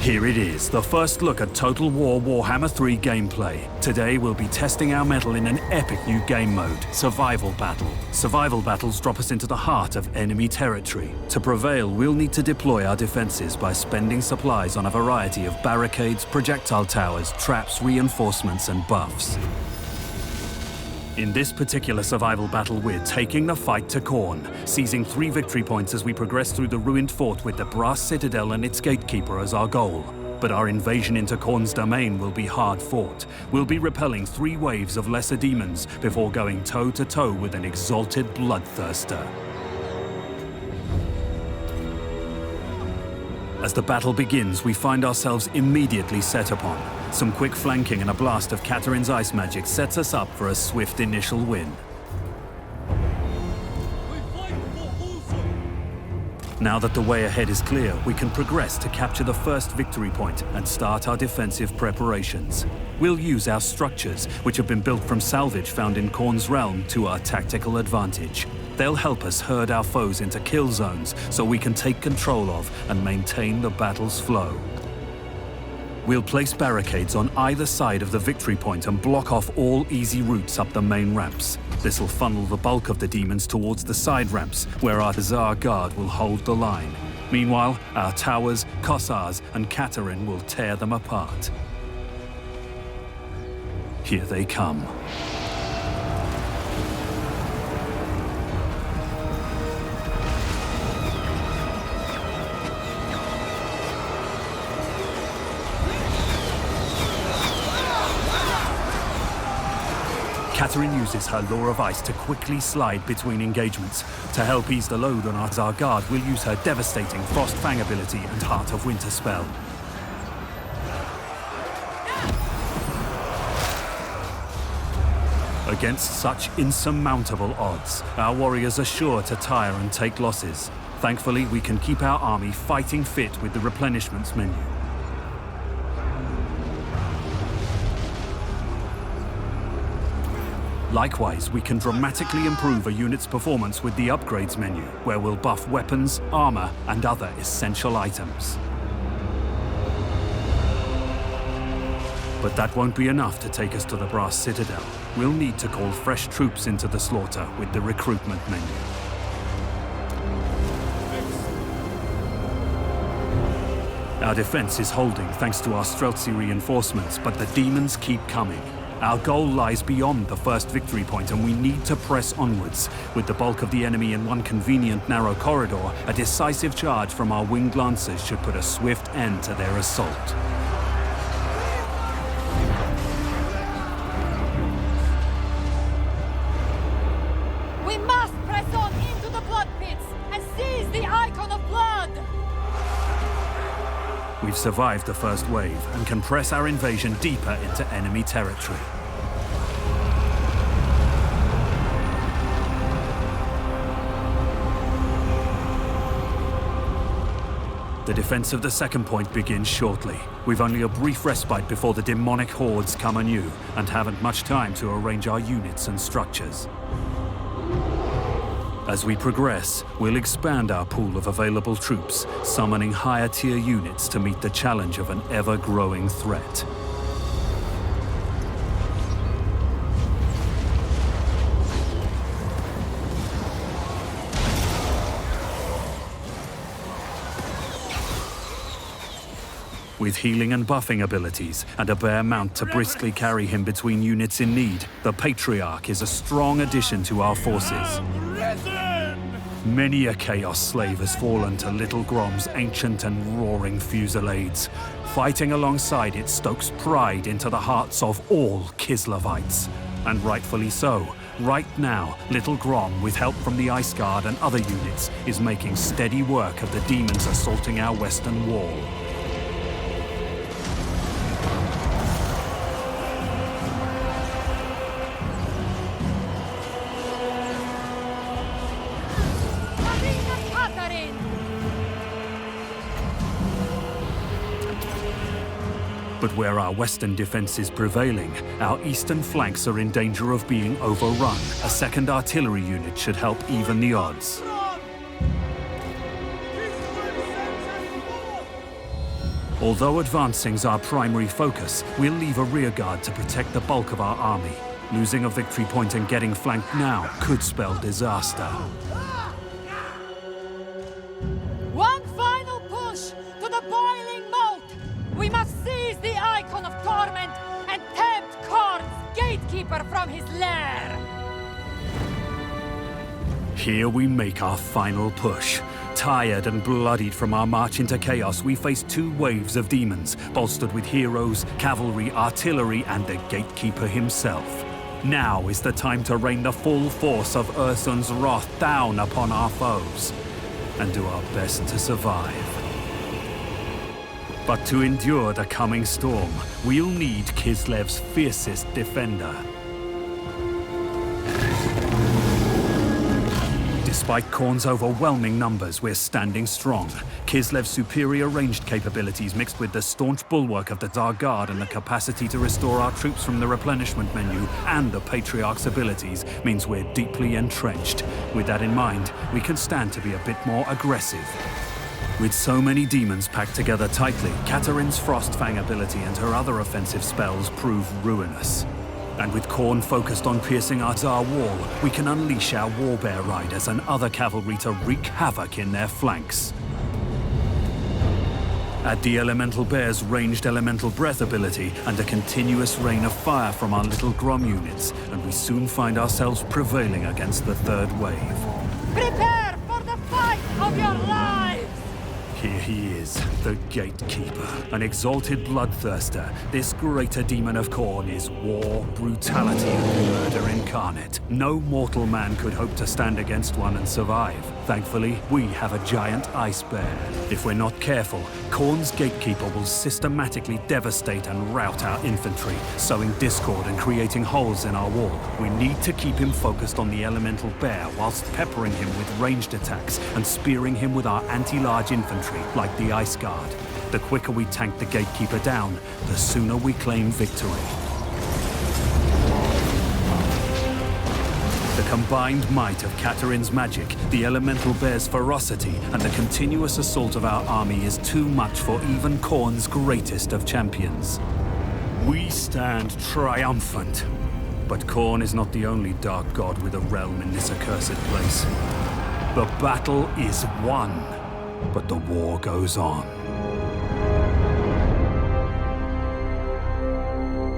Here it is, the first look at Total War Warhammer 3 gameplay. Today we'll be testing our mettle in an epic new game mode, Survival Battle. Survival battles drop us into the heart of enemy territory. To prevail, we'll need to deploy our defenses by spending supplies on a variety of barricades, projectile towers, traps, reinforcements, and buffs. In this particular survival battle, we're taking the fight to Khorne, seizing 3 victory points as we progress through the ruined fort with the Brass Citadel and its gatekeeper as our goal. But our invasion into Khorne's domain will be hard fought. We'll be repelling 3 waves of lesser demons before going toe-to-toe with an exalted bloodthirster. As the battle begins, we find ourselves immediately set upon. Some quick flanking and a blast of Katarin's ice magic sets us up for a swift initial win. Now that the way ahead is clear, we can progress to capture the first victory point and start our defensive preparations. We'll use our structures, which have been built from salvage found in Khorne's realm, to our tactical advantage. They'll help us herd our foes into kill zones so we can take control of and maintain the battle's flow. We'll place barricades on either side of the victory point and block off all easy routes up the main ramps. This will funnel the bulk of the demons towards the side ramps, where our Tsar Guard will hold the line. Meanwhile, our towers, Kossars, and Katarin will tear them apart. Here they come. Katarin uses her Law of Ice to quickly slide between engagements. To help ease the load on our Tsar Guard, we'll use her devastating Frost Fang ability and Heart of Winter spell. Against such insurmountable odds, our warriors are sure to tire and take losses. Thankfully, we can keep our army fighting fit with the Replenishments menu. Likewise, we can dramatically improve a unit's performance with the Upgrades menu, where we'll buff weapons, armor, and other essential items. But that won't be enough to take us to the Brass Citadel. We'll need to call fresh troops into the slaughter with the Recruitment menu. Our defense is holding thanks to our Streltsy reinforcements, but the demons keep coming. Our goal lies beyond the first victory point, and we need to press onwards. With the bulk of the enemy in one convenient narrow corridor, a decisive charge from our winged lancers should put a swift end to their assault. We must press on into the blood pits and seize the icon of blood! We've survived the first wave and can press our invasion deeper into enemy territory. The defense of the second point begins shortly. We've only a brief respite before the demonic hordes come anew, and haven't much time to arrange our units and structures. As we progress, we'll expand our pool of available troops, summoning higher-tier units to meet the challenge of an ever-growing threat. With healing and buffing abilities, and a bear mount to briskly carry him between units in need, the Patriarch is a strong addition to our forces. Many a Chaos slave has fallen to Little Grom's ancient and roaring fusillades. Fighting alongside it stokes pride into the hearts of all Kislevites. And rightfully so. Right now, Little Grom, with help from the Ice Guard and other units, is making steady work of the demons assaulting our western wall. But where our western defense is prevailing, our eastern flanks are in danger of being overrun. A second artillery unit should help even the odds. Although advancing's our primary focus, we'll leave a rearguard to protect the bulk of our army. Losing a victory point and getting flanked now could spell disaster. One final push to the boiling moat! We must seize the icon of torment and tempt Khorne's gatekeeper from his lair! Here we make our final push. Tired and bloodied from our march into chaos, we face two waves of demons, bolstered with heroes, cavalry, artillery, and the Gatekeeper himself. Now is the time to rain the full force of Ursun's wrath down upon our foes, and do our best to survive. But to endure the coming storm, we'll need Kislev's fiercest defender. Despite Khorne's overwhelming numbers, we're standing strong. Kislev's superior ranged capabilities mixed with the staunch bulwark of the Dark Guard and the capacity to restore our troops from the replenishment menu and the Patriarch's abilities means we're deeply entrenched. With that in mind, we can stand to be a bit more aggressive. With so many demons packed together tightly, Katarin's Frostfang ability and her other offensive spells prove ruinous. And with Khorne focused on piercing our Tsar wall, we can unleash our Warbear Riders and other cavalry to wreak havoc in their flanks. Add the Elemental Bear's ranged Elemental Breath ability and a continuous rain of fire from our little Grom units, and we soon find ourselves prevailing against the third wave. Prepare for the fight of your lives! Here he is, the Gatekeeper, an exalted bloodthirster. This greater demon of Khorne is war, brutality, and murder incarnate. No mortal man could hope to stand against one and survive. Thankfully, we have a giant ice bear. If we're not careful, Khorne's Gatekeeper will systematically devastate and rout our infantry, sowing discord and creating holes in our wall. We need to keep him focused on the Elemental Bear whilst peppering him with ranged attacks and spearing him with our anti-large infantry, like the Ice Guard. The quicker we tank the Gatekeeper down, the sooner we claim victory. The combined might of Katarin's magic, the Elemental Bear's ferocity, and the continuous assault of our army is too much for even Khorne's greatest of champions. We stand triumphant. But Khorne is not the only dark god with a realm in this accursed place. The battle is won. But the war goes on.